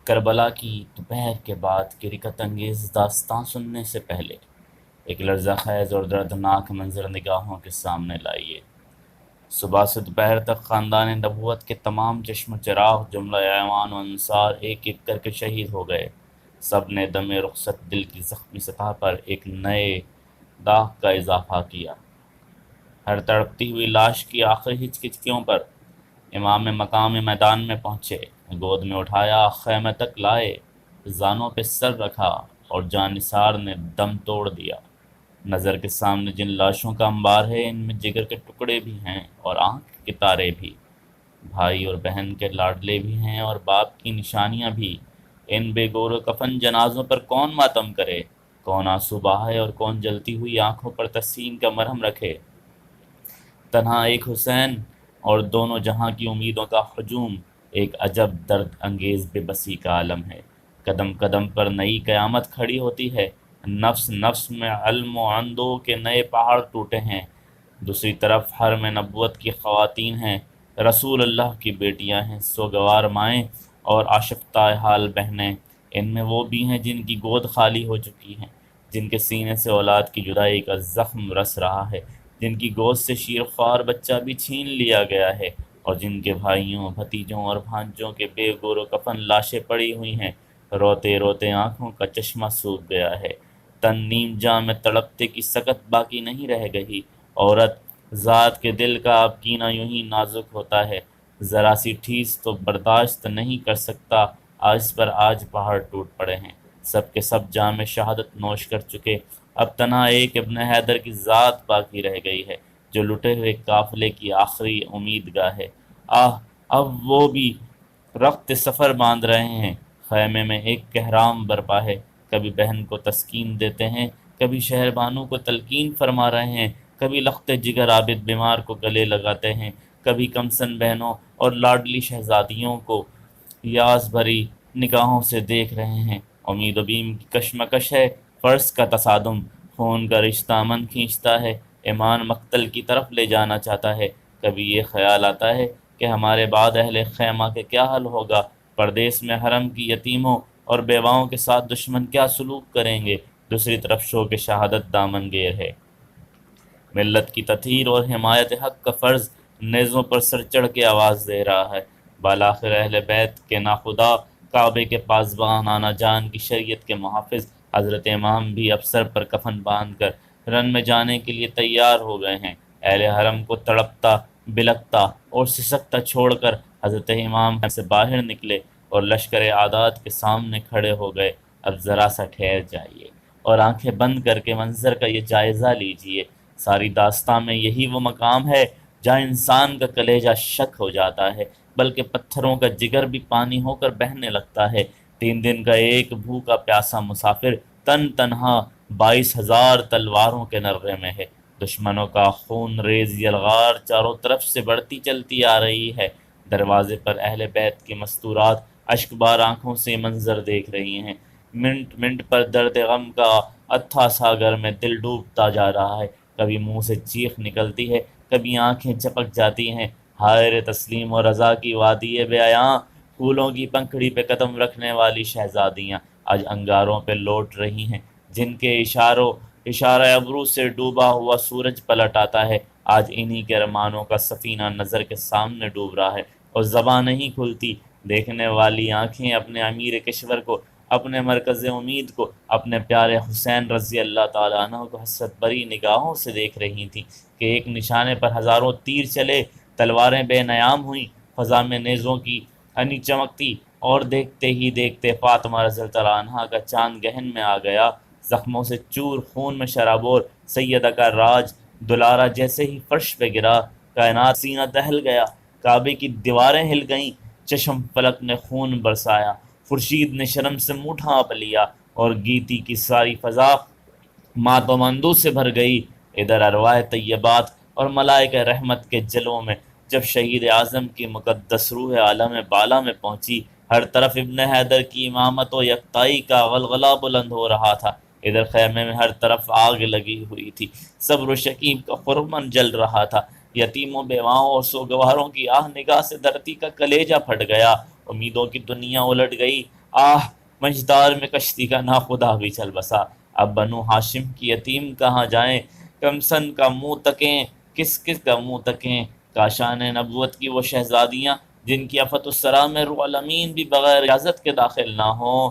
کربلا کی دوپہر کے بعد کی رکت انگیز داستان سننے سے پہلے ایک لرزہ خیز اور دردناک منظر نگاہوں کے سامنے لائیے۔ صبح سے دوپہر تک خاندان نبوت کے تمام چشم و چراغ جملہ اعوان و انصار ایک ایک کر کے شہید ہو گئے۔ سب نے دم رخصت دل کی زخمی سطح پر ایک نئے داغ کا اضافہ کیا۔ ہر تڑپتی ہوئی لاش کی آخری ہچکچیوں پر امام مقام میدان میں پہنچے، گود میں اٹھایا، خیمے تک لائے، زانوں پہ سر رکھا اور جانثار نے دم توڑ دیا۔ نظر کے سامنے جن لاشوں کا انبار ہے، ان میں جگر کے ٹکڑے بھی ہیں اور آنکھ کے تارے بھی، بھائی اور بہن کے لاڈلے بھی ہیں اور باپ کی نشانیاں بھی۔ ان بے گور و کفن جنازوں پر کون ماتم کرے، کون آنسو بہائے اور کون جلتی ہوئی آنکھوں پر تسکین کا مرہم رکھے۔ تنہا ایک حسین اور دونوں جہاں کی امیدوں کا ہجوم ایک عجب درد انگیز بے بسی کا عالم ہے۔ قدم قدم پر نئی قیامت کھڑی ہوتی ہے، نفس نفس میں علم و اندو کے نئے پہاڑ ٹوٹے ہیں۔ دوسری طرف حرم نبوت کی خواتین ہیں، رسول اللہ کی بیٹیاں ہیں، سوگوار مائیں اور آشفتہ حال بہنیں۔ ان میں وہ بھی ہیں جن کی گود خالی ہو چکی ہیں، جن کے سینے سے اولاد کی جدائی کا زخم رس رہا ہے، جن کی گود سے شیرخوار بچہ بھی چھین لیا گیا ہے، اور جن کے بھائیوں، بھتیجوں اور بھانجوں کے بے گور و کفن لاشیں پڑی ہوئی ہیں۔ روتے روتے آنکھوں کا چشمہ سوکھ گیا ہے، تن نیم جاں میں تڑپتے کی سکت باقی نہیں رہ گئی۔ عورت ذات کے دل کا اب کینہ یوں ہی نازک ہوتا ہے، ذرا سی ٹھیس تو برداشت نہیں کر سکتا، آج پر آج پہاڑ ٹوٹ پڑے ہیں۔ سب کے سب جام شہادت نوش کر چکے، اب تنہا ایک ابن حیدر کی ذات باقی رہ گئی ہے، جو لٹے ہوئے قافلے کی آخری امید گاہ ہے۔ آہ، اب وہ بھی رخت سفر باندھ رہے ہیں۔ خیمے میں ایک کہرام برپا ہے، کبھی بہن کو تسکین دیتے ہیں، کبھی شہر بانو کو تلقین فرما رہے ہیں، کبھی لخت جگر عابد بیمار کو گلے لگاتے ہیں، کبھی کمسن بہنوں اور لاڈلی شہزادیوں کو یاس بھری نگاہوں سے دیکھ رہے ہیں۔ امید و بیم کی کشمکش ہے، فرض کا تصادم، خون کا رشتہ من کھینچتا ہے، ایمان مقتل کی طرف لے جانا چاہتا ہے۔ کبھی یہ خیال آتا ہے کہ ہمارے بعد اہل خیمہ کے کیا حل ہوگا، پردیس میں حرم کی یتیموں اور بیواؤں کے ساتھ دشمن کیا سلوک کریں گے۔ دوسری طرف شوق شہادت دامن گیر ہے، ملت کی تطہیر اور حمایت حق کا فرض نیزوں پر سر چڑھ کے آواز دے رہا ہے۔ بالاخر اہل بیت کے ناخدا، کعبے کے پاسبان، آنا جان کی شریعت کے محافظ حضرت امام بھی اب سر پر کفن باندھ کر رن میں جانے کے لیے تیار ہو گئے ہیں۔ اہل حرم کو تڑپتا، بلکتا اور سسکتا چھوڑ کر حضرت امام سے باہر نکلے اور لشکر عادات کے سامنے کھڑے ہو گئے۔ اب ذرا سا ٹھہر جائیے اور آنکھیں بند کر کے منظر کا یہ جائزہ لیجئے۔ ساری داستان میں یہی وہ مقام ہے جہاں انسان کا کلیجہ شک ہو جاتا ہے، بلکہ پتھروں کا جگر بھی پانی ہو کر بہنے لگتا ہے۔ 3 دن کا ایک بھوکا پیاسا مسافر تن تنہا 22,000 تلواروں کے نرغے میں ہے۔ دشمنوں کا خون ریز یلغار چاروں طرف سے بڑھتی چلتی آ رہی ہے۔ دروازے پر اہل بیت کی مستورات اشک بار آنکھوں سے منظر دیکھ رہی ہیں۔ منٹ منٹ پر درد غم کا اتھا ساگر میں دل ڈوبتا جا رہا ہے، کبھی منہ سے چیخ نکلتی ہے، کبھی آنکھیں چپک جاتی ہیں۔ ہائے تسلیم و رضا کی وادی بیاں، پھولوں کی پنکھڑی پہ قدم رکھنے والی شہزادیاں آج انگاروں پہ لوٹ رہی ہیں، جن کے اشارہ ابرو سے ڈوبا ہوا سورج پلٹ آتا ہے۔ آج انہی کے ارمانوں کا سفینہ نظر کے سامنے ڈوب رہا ہے اور زبان نہیں کھلتی۔ دیکھنے والی آنکھیں اپنے امیر کشور کو، اپنے مرکز امید کو، اپنے پیارے حسین رضی اللہ تعالیٰ عنہ کو حسرت بری نگاہوں سے دیکھ رہی تھیں کہ ایک نشانے پر ہزاروں تیر چلے، تلواریں بے نیام ہوئیں، فضا میں نیزوں کی ہنی چمکتی، اور دیکھتے ہی دیکھتے فاطمہ رضی اللہ عنہا کا چاند گہن میں آ گیا۔ زخموں سے چور، خون میں شرابور سیدہ کا راج دلارا جیسے ہی فرش پہ گرا، کائنات سینہ دہل گیا، کعبے کی دیواریں ہل گئیں، چشم فلک نے خون برسایا، خورشید نے شرم سے منہ ڈھانپ لیا، اور گیتی کی ساری فضا مات و مندو سے بھر گئی۔ ادھر ارواح طیبات اور ملائکہ رحمت کے جلووں میں جب شہید اعظم کی مقدس روح عالم بالا میں پہنچی، ہر طرف ابن حیدر کی امامت و یکتائی کا غلغلہ بلند ہو رہا تھا۔ ادھر خیمے میں ہر طرف آگ لگی ہوئی تھی، صبر و شکیم کا خرمن جل رہا تھا، یتیموں، بیواؤں اور سوگواروں کی آہ نگاہ سے دھرتی کا کلیجہ پھٹ گیا، امیدوں کی دنیا الٹ گئی، آہ مجدار میں کشتی کا ناخدا بھی چل بسا، اب بنو ہاشم کی یتیم کہاں جائیں، کمسن کا منہ تکیں، کس کس کا منہ تکیں، کاشان نبوت کی وہ شہزادیاں جن کی آفت السرا میں روح الامین بھی بغیر اجازت کے داخل نہ ہوں،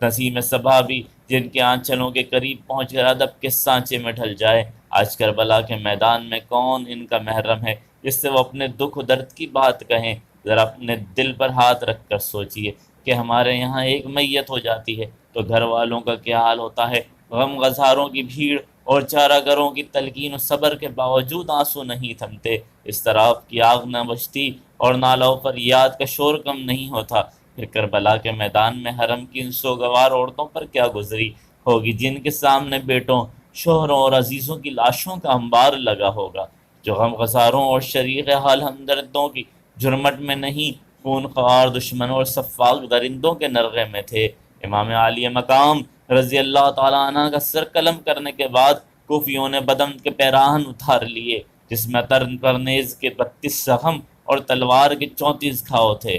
نسیم صبا بھی جن کے آنچلوں کے قریب پہنچ کر ادب کے سانچے میں ڈھل جائے۔ آج کربلا کے میدان میں کون ان کا محرم ہے جس سے وہ اپنے دکھ و درد کی بات کہیں؟ ذرا اپنے دل پر ہاتھ رکھ کر سوچئے کہ ہمارے یہاں ایک میت ہو جاتی ہے تو گھر والوں کا کیا حال ہوتا ہے۔ غم گساروں کی بھیڑ اور چارہ گروں کی تلقین و صبر کے باوجود آنسو نہیں تھمتے، اضطراب کی آگ نہ بجھتی اور نالہ و فریاد کا شور کم نہیں ہوتا۔ پھر کربلا کے میدان میں حرم کی ان سوگوار عورتوں پر کیا گزری ہوگی جن کے سامنے بیٹوں، شوہروں اور عزیزوں کی لاشوں کا انبار لگا ہوگا، جو غم گساروں اور شریک حال ہمدردوں کی جرمٹ میں نہیں، خون خوار دشمنوں اور سفاک درندوں کے نرغے میں تھے۔ امام عالی مقام رضی اللہ تعالیٰ عنہ کا سر قلم کرنے کے بعد کوفیوں نے بدن کے پیراہن اتار لیے جس میں ترن پر نیز کے 32 زخم اور تلوار کے 34 گھاؤ تھے۔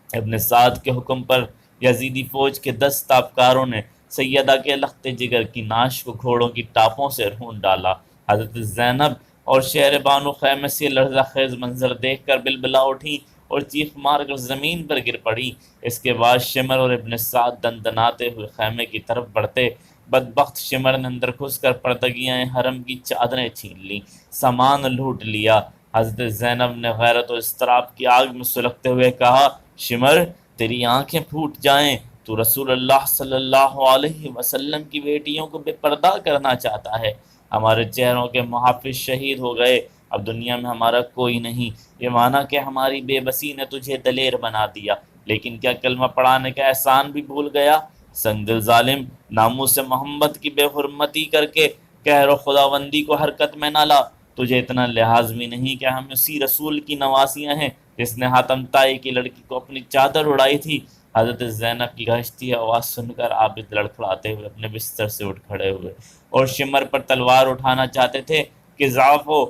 ابن سعد کے حکم پر یزیدی فوج کے 10 تابکاروں نے سیدہ کے لخت جگر کی ناش کو گھوڑوں کی ٹاپوں سے ڈھونڈ ڈالا۔ حضرت زینب اور شہر بانو خیمے سے لرزہ خیز منظر دیکھ کر بلبلا اٹھی اور چیخ مار کر زمین پر گر پڑی۔ اس کے بعد شمر اور ابن سعد دندناتے ہوئے خیمے کی طرف بڑھتے۔ بدبخت شمر نے اندر گھس کر پردگیاں حرم کی چادریں چھین لیں، سامان لوٹ لیا۔ حضرت زینب نے غیرت و اضطراب کی آگ میں سلگتے ہوئے کہا، شمر تیری آنکھیں پھوٹ جائیں، تو رسول اللہ صلی اللہ علیہ وسلم کی بیٹیوں کو بے پردہ کرنا چاہتا ہے۔ ہمارے چہروں کے محافظ شہید ہو گئے، اب دنیا میں ہمارا کوئی نہیں۔ یہ مانا کہ ہماری بے بسی نے تجھے دلیر بنا دیا، لیکن کیا کلمہ پڑھانے کا احسان بھی بھول گیا؟ سنگ دل ظالم، ناموس محمد کی بے حرمتی کر کے قہر و خداوندی کو حرکت میں نہ لا۔ تجھے اتنا لحاظ بھی نہیں کہ ہم اسی رسول کی نواسیاں ہیں جس نے حاتم طائی کی لڑکی کو اپنی چادر اڑائی تھی۔ حضرت زینب کی گہشتی آواز سن کر عابد لڑکھڑاتے ہوئے اپنے بستر سے اٹھ کھڑے ہوئے اور شمر پر تلوار اٹھانا چاہتے تھے کہ ضعف و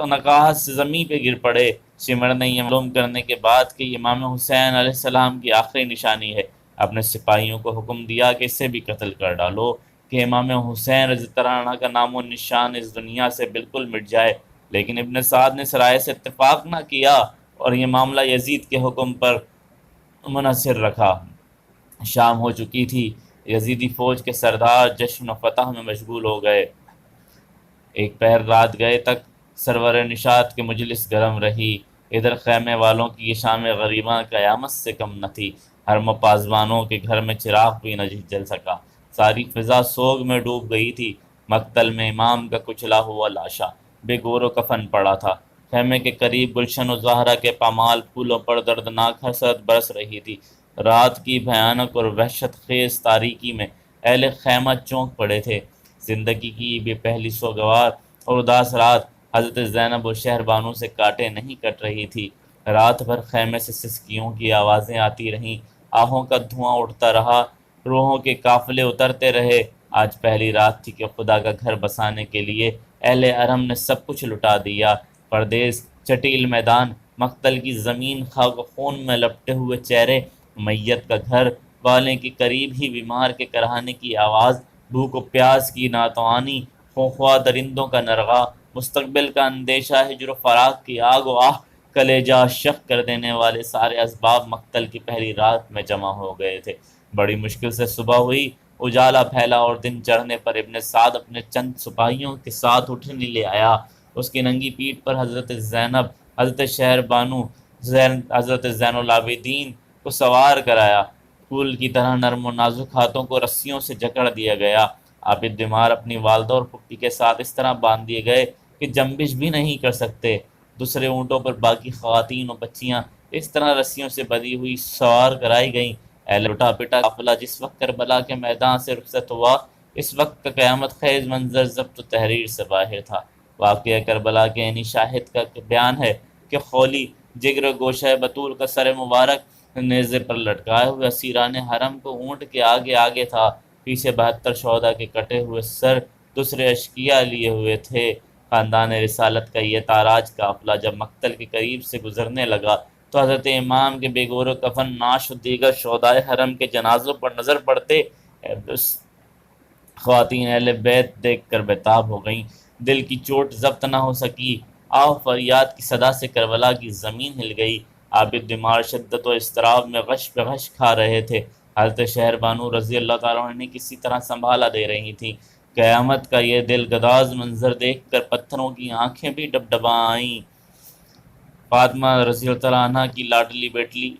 نقاہت سے زمین پہ گر پڑے۔ شمر نے یہ معلوم کرنے کے بعد کہ امام حسین علیہ السلام کی آخری نشانی ہے، اپنے سپاہیوں کو حکم دیا کہ اسے بھی قتل کر ڈالو کہ امام حسین رضی اللہ عنہ کا نام و نشان اس دنیا سے بالکل مٹ جائے۔ لیکن ابن سعد نے اس رائے سے اتفاق نہ کیا اور یہ معاملہ یزید کے حکم پر منحصر رکھا۔ شام ہو چکی تھی، یزیدی فوج کے سردار جشن و فتح میں مشغول ہو گئے۔ ایک پہر رات گئے تک سرور نشاط کے مجلس گرم رہی۔ ادھر خیمے والوں کی یہ شام غریباں قیامت سے کم نہ تھی۔ حرم و پاسبانوں کے گھر میں چراغ بھی نہ جل سکا، ساری فضا سوگ میں ڈوب گئی تھی۔ مقتل میں امام کا کچلا ہوا لاشا بے گور و کفن پڑا تھا۔ خیمے کے قریب گلشن و زہرہ کے پامال پھولوں پر دردناک حسرت برس رہی تھی۔ رات کی بھیانک اور وحشت خیز تاریکی میں اہل خیمہ چونک پڑے تھے۔ زندگی کی یہ پہلی سوگوار اور اداس رات حضرت زینب و شہر بانو سے کاٹے نہیں کٹ رہی تھی۔ رات بھر خیمے سے سسکیوں کی آوازیں آتی رہیں، آہوں کا دھواں اٹھتا رہا، روحوں کے قافلے اترتے رہے۔ آج پہلی رات تھی کہ خدا کا گھر بسانے کے لیے اہل حرم نے سب کچھ لٹا دیا۔ پردیس، چٹیل میدان، مقتل کی زمین، خاک و خون میں لپٹے ہوئے چہرے، میت کا گھر والے کے قریب ہی بیمار کے کراہنے کی آواز، بھوک و پیاس کی ناتوانی، خونخواہ درندوں کا نرغہ، مستقبل کا اندیشہ، ہجر و فراق کی آگ و آہ، کلیجہ شق کر دینے والے سارے اسباب مقتل کی پہلی رات میں جمع ہو گئے تھے۔ بڑی مشکل سے صبح ہوئی، اجالا پھیلا اور دن چڑھنے پر ابن سعد اپنے چند سپاہیوں کے ساتھ اٹھنے لے آیا۔ اس کی ننگی پیٹھ پر حضرت زینب، حضرت شہر بانو، حضرت زین العابدین کو سوار کرایا۔ پھول کی طرح نرم و نازک ہاتھوں کو رسیوں سے جکڑ دیا گیا۔ عابد بیمار اپنی والدہ اور پھپھی کے ساتھ اس طرح باندھ دیے گئے کہ جنبش بھی نہیں کر سکتے۔ دوسرے اونٹوں پر باقی خواتین و بچیاں اس طرح رسیوں سے بندھی ہوئی سوار کرائی گئیں۔ اہل لٹا پٹا قافلہ جس وقت کربلا کے میدان سے رخصت ہوا، اس وقت کا قیامت خیز منظر ضبط و تحریر سے باہر تھا۔ واقعہ کربلا کے عینی شاہد کا بیان ہے کہ خولی جگر گوشہ بطول کا سر مبارک نیزے پر لٹکائے ہوئے اسیران حرم کو اونٹ کے آگے آگے تھا، پیچھے 72 شہداء کے کٹے ہوئے سر دوسرے اشقیاء لیے ہوئے تھے۔ خاندان رسالت کا یہ تاراج قافلہ جب مقتل کے قریب سے گزرنے لگا تو حضرت امام کے بے گور و کفن نعش و دیگر شہدائے حرم کے جنازوں پر نظر پڑتے خواتین اہل بیت دیکھ کر بےتاب ہو گئیں، دل کی چوٹ ضبط نہ ہو سکی، آہ فریاد کی صدا سے کربلا کی زمین ہل گئی۔ عابد بیمار شدت و اضطراب میں غش پہ غش کھا رہے تھے، حضرت شہر بانو رضی اللہ تعالیٰ عنہ نے کسی طرح سنبھالا دے رہی تھیں۔ قیامت کا یہ دل گداز منظر دیکھ کر پتھروں کی آنکھیں بھی ڈبڈبا آئیں۔ فاطمہ رضی اللہ عنہ کی لاڈلی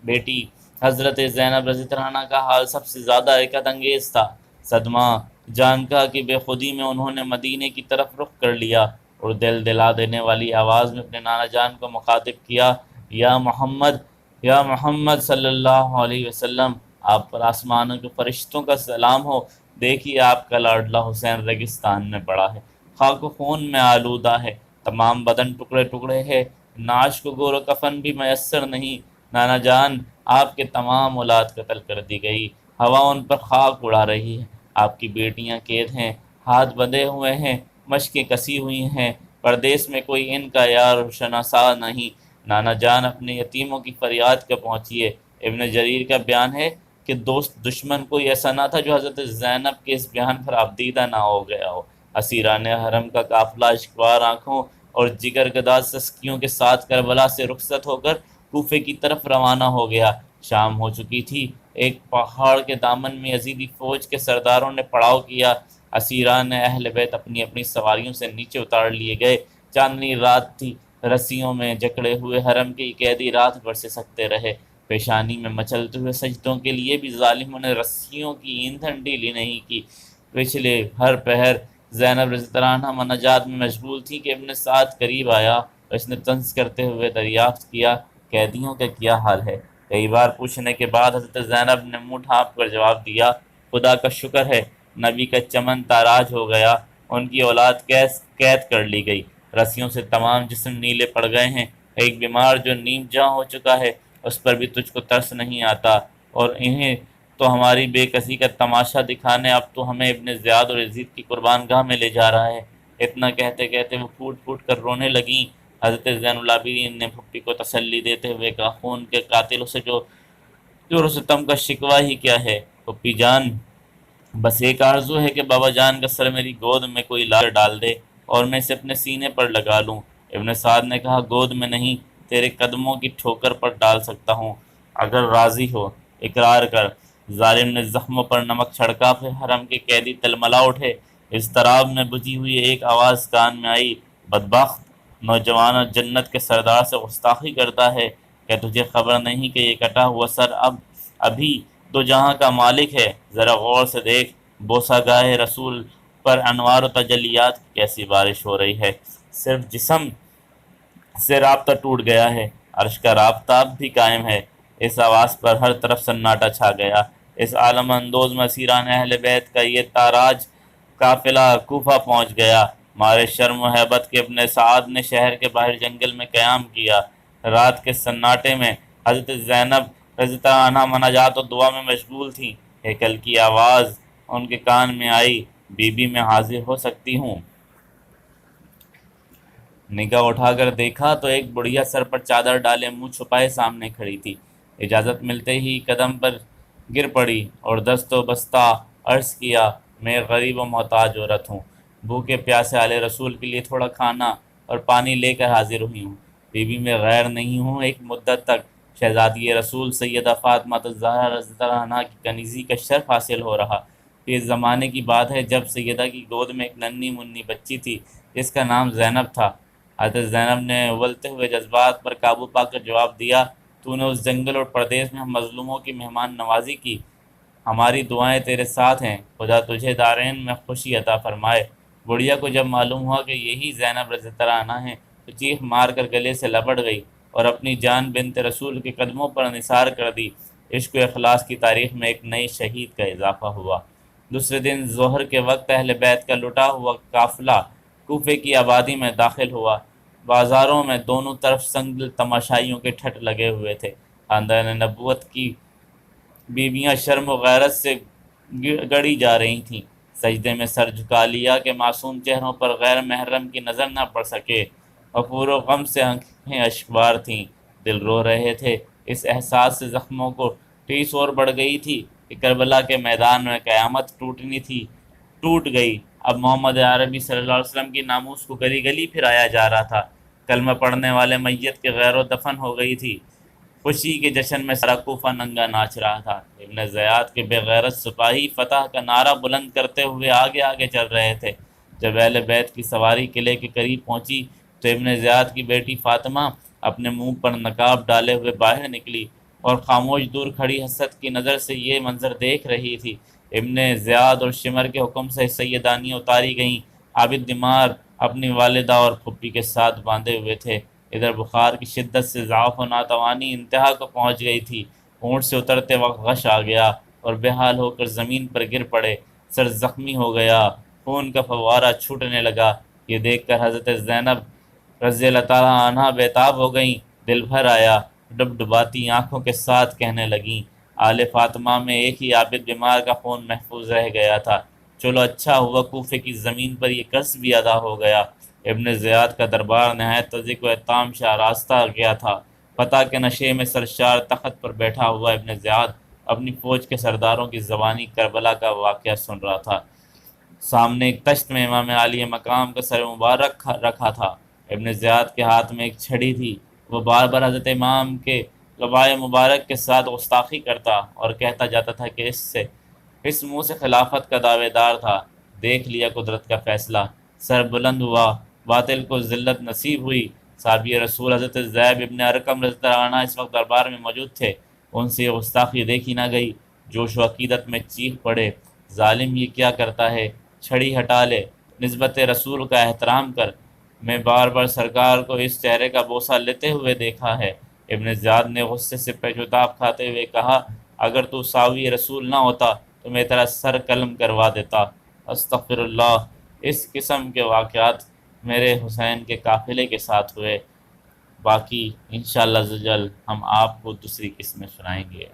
بیٹی حضرت زینب رضی اللہ عنہ کا حال سب سے زیادہ حیرت انگیز تھا۔ صدمہ جان کا کہ بے خودی میں انہوں نے مدینے کی طرف رخ کر لیا اور دل دلا دینے والی آواز میں اپنے نانا جان کو مخاطب کیا، یا محمد صلی اللہ علیہ وسلم، آپ پر آسمانوں کے فرشتوں کا سلام ہو، دیکھیے آپ کا لاڈلا حسین ریگستان میں پڑا ہے، خاک و خون میں آلودہ ہے، تمام بدن ٹکڑے ٹکڑے ہے، نعش کو گور و کفن بھی میسر نہیں، نانا جان آپ کے تمام اولاد قتل کر دی گئی، ہوا ان پر خاک اڑا رہی ہے، آپ کی بیٹیاں قید ہیں، ہاتھ بندھے ہوئے ہیں، مشقیں کسی ہوئی ہیں، پردیس میں کوئی ان کا یار و شناسا نہیں، نانا جان اپنے یتیموں کی فریاد کے پہنچیے۔ ابن جریر کا بیان ہے کہ دوست دشمن کوئی ایسا نہ تھا جو حضرت زینب کے اس بیان پر آبدیدہ نہ ہو گیا ہو۔ اسیران حرم کا قافلہ اشکبار آنکھوں اور جگر گداز سسکیوں کے ساتھ کربلا سے رخصت ہو کر کوفے کی طرف روانہ ہو گیا۔ شام ہو چکی تھی، ایک پہاڑ کے دامن میں یزیدی فوج کے سرداروں نے پڑاؤ کیا۔ اسیران اہل بیت اپنی اپنی سواریوں سے نیچے اتار لیے گئے۔ چاندنی رات تھی، رسیوں میں جکڑے ہوئے حرم کے قیدی رات بھر سے سکتے رہے۔ پیشانی میں مچلتے ہوئے سجدوں کے لیے بھی ظالموں نے رسیوں کی ایندھن ڈھیلی نہیں کی۔ پچھلے ہر پہر زینب رضی اللہ عنہ مناجات میں مشغول تھی کہ ابن سعد قریب آیا اور اس نے طنز کرتے ہوئے دریافت کیا، قیدیوں کا کیا حال ہے؟ کئی بار پوچھنے کے بعد حضرت زینب نے منہ ڈھانپ کر جواب دیا، خدا کا شکر ہے، نبی کا چمن تاراج ہو گیا، ان کی اولاد قید کر لی گئی، رسیوں سے تمام جسم نیلے پڑ گئے ہیں، ایک بیمار جو نیم جاں ہو چکا ہے اس پر بھی تجھ کو ترس نہیں آتا، اور انہیں تو ہماری بے کسی کا تماشا دکھانے اب تو ہمیں ابن زیاد اور یزید کی قربان گاہ میں لے جا رہا ہے۔ اتنا کہتے کہتے وہ پھوٹ پھوٹ کر رونے لگیں۔ حضرت زین العابدین نے پھپھی کو تسلی دیتے ہوئے کہا، خون کے قاتلوں سے جو ستم کا شکوہ ہی کیا ہے پھپھی جان، بس ایک آرزو ہے کہ بابا جان کا سر میری گود میں کوئی لا کر ڈال دے اور میں اسے اپنے سینے پر لگا لوں۔ ابن سعد نے کہا، گود میں نہیں، تیرے قدموں کی ٹھوکر پر ڈال سکتا ہوں، اگر راضی ہو اقرار کر۔ ظالم نے زخموں پر نمک چھڑکا، پھر حرم کے قیدی تلملا اٹھے۔ اضطراب میں بجھی ہوئی ایک آواز کان میں آئی، بدبخت نوجوان جنت کے سردار سے گستاخی کرتا ہے، کہ تجھے خبر نہیں کہ یہ کٹا ہوا سر ابھی دو جہاں کا مالک ہے؟ ذرا غور سے دیکھ، بوسہ گاہ رسول پر انوار و تجلیات کی کیسی بارش ہو رہی ہے، صرف جسم سے رابطہ ٹوٹ گیا ہے، عرش کا رابطہ اب بھی قائم ہے۔ اس آواز پر ہر طرف سناٹا چھا گیا۔ اس عالم اندوز میں اسیران اہل بیت کا یہ تاراج قافلہ کوفہ پہنچ گیا۔ مارے شرم و حیبت کے ابن سعد نے شہر کے باہر جنگل میں قیام کیا۔ رات کے سناٹے میں حضرت زینب رضی اللہ عنہا مناجات و دعا میں مشغول تھیں۔ ہیکل کی آواز ان کے کان میں آئی، بی بی میں حاضر ہو سکتی ہوں؟ نگاہ اٹھا کر دیکھا تو ایک بڑھیا سر پر چادر ڈالے منہ چھپائے سامنے کھڑی تھی۔ اجازت ملتے ہی قدم پر گر پڑی اور دست و بستہ عرض کیا، میں غریب و محتاج عورت ہوں، بھوکے پیاسے آل رسول کے لیے تھوڑا کھانا اور پانی لے کر حاضر ہوئی ہوں، بی بی میں غیر نہیں ہوں۔ ایک مدت تک شہزادی رسول سیدہ فاطمہ الزہرا رضی اللہ عنہا کی کنیزی کا شرف حاصل ہو رہا۔ یہ زمانے کی بات ہے جب سیدہ کی گود میں ایک ننھی منی بچی تھی جس کا نام زینب تھا۔ حضرت زینب نے اولتے ہوئے جذبات پر قابو پا کر جواب دیا، تو نے اس جنگل اور پردیس میں ہم مظلوموں کی مہمان نوازی کی، ہماری دعائیں تیرے ساتھ ہیں، خدا تجھے دارین میں خوشی عطا فرمائے۔ بڑھیا کو جب معلوم ہوا کہ یہی زینب رضی اللہ عنہا ہیں تو چیخ مار کر گلے سے لپٹ گئی اور اپنی جان بنت رسول کے قدموں پر نثار کر دی۔ عشق و اخلاص کی تاریخ میں ایک نئی شہید کا اضافہ ہوا۔ دوسرے دن ظہر کے وقت اہل بیت کا لٹا ہوا قافلہ کوفے کی آبادی میں داخل ہوا۔ بازاروں میں دونوں طرف سنگ دل تماشائیوں کے ٹھٹ لگے ہوئے تھے۔ خاندان نبوت کی بیویاں شرم و غیرت سے گڑی جا رہی تھیں، سجدے میں سر جھکا لیا کہ معصوم چہروں پر غیر محرم کی نظر نہ پڑ سکے۔ غفور و غم سے آنکھیں اشکبار تھیں۔ دل رو رہے تھے۔ اس احساس سے زخموں کو ٹھیس اور بڑھ گئی تھی کہ کربلا کے میدان میں قیامت ٹوٹنی تھی، ٹوٹ گئی۔ اب محمد عربی صلی اللہ علیہ وسلم کی ناموس کو گلی گلی پھرایا جا رہا تھا۔ کلمہ پڑھنے والے میت کے غیر و دفن ہو گئی تھی۔ خوشی کے جشن میں سارا کوفہ ننگا ناچ رہا تھا۔ ابن زیاد کے بے غیرت سپاہی فتح کا نعرہ بلند کرتے ہوئے آگے آگے چل رہے تھے۔ جب اہل بیت کی سواری قلعے کے قریب پہنچی تو ابن زیاد کی بیٹی فاطمہ اپنے منہ پر نقاب ڈالے ہوئے باہر نکلی اور خاموش دور کھڑی حسرت کی نظر سے یہ منظر دیکھ رہی تھی۔ ابن زیاد اور شمر کے حکم سے سیدانیاں اتاری گئیں۔ عابد دمار اپنی والدہ اور پھپھی کے ساتھ باندھے ہوئے تھے۔ ادھر بخار کی شدت سے ضعف و ناتوانی انتہا کو پہنچ گئی تھی۔ اونٹ سے اترتے وقت غش آ گیا اور بے حال ہو کر زمین پر گر پڑے۔ سر زخمی ہو گیا، خون کا فوارہ چھوٹنے لگا۔ یہ دیکھ کر حضرت زینب رضی اللہ تعالیٰ عنہا بےتاب ہو گئیں۔ دل بھر آیا، ڈب ڈباتی آنکھوں کے ساتھ کہنے لگیں، آل فاطمہ میں ایک ہی عابد بیمار کا خون محفوظ رہ گیا تھا، چلو اچھا ہوا کوفے کی زمین پر یہ قرض بھی ادا ہو گیا۔ ابن زیاد کا دربار نہایت تزک و احتام سے آراستہ گیا تھا۔ فتح کے نشے میں سرشار تخت پر بیٹھا ہوا ابن زیاد اپنی فوج کے سرداروں کی زبانی کربلا کا واقعہ سن رہا تھا۔ سامنے ایک تشت میں امام عالی مقام کا سر مبارک رکھا تھا۔ ابن زیاد کے ہاتھ میں ایک چھڑی تھی۔ وہ بار بار حضرت امام کے قبائے مبارک کے ساتھ گستاخی کرتا اور کہتا جاتا تھا کہ اس منہ سے خلافت کا دعوے دار تھا۔ دیکھ لیا قدرت کا فیصلہ، سر بلند ہوا، باطل کو ذلت نصیب ہوئی۔ صحابی رسول حضرت زید ابن ارقم رضی اللہ عنہ اس وقت دربار میں موجود تھے۔ ان سے یہ گستاخی دیکھی نہ گئی۔ جوش و عقیدت میں چیخ پڑے، ظالم یہ کیا کرتا ہے، چھڑی ہٹا لے، نسبت رسول کا احترام کر۔ میں بار بار سرکار کو اس چہرے کا بوسہ لیتے ہوئے دیکھا ہے۔ ابن زیاد نے غصے سے پیچوتاب کھاتے ہوئے کہا، اگر تو ساوی رسول نہ ہوتا تو میں تیرا سر قلم کروا دیتا۔ استغفر اللہ۔ اس قسم کے واقعات میرے حسین کے قافلے کے ساتھ ہوئے۔ باقی انشاءاللہ عز و جل ہم آپ کو دوسری قسمیں سنائیں گے۔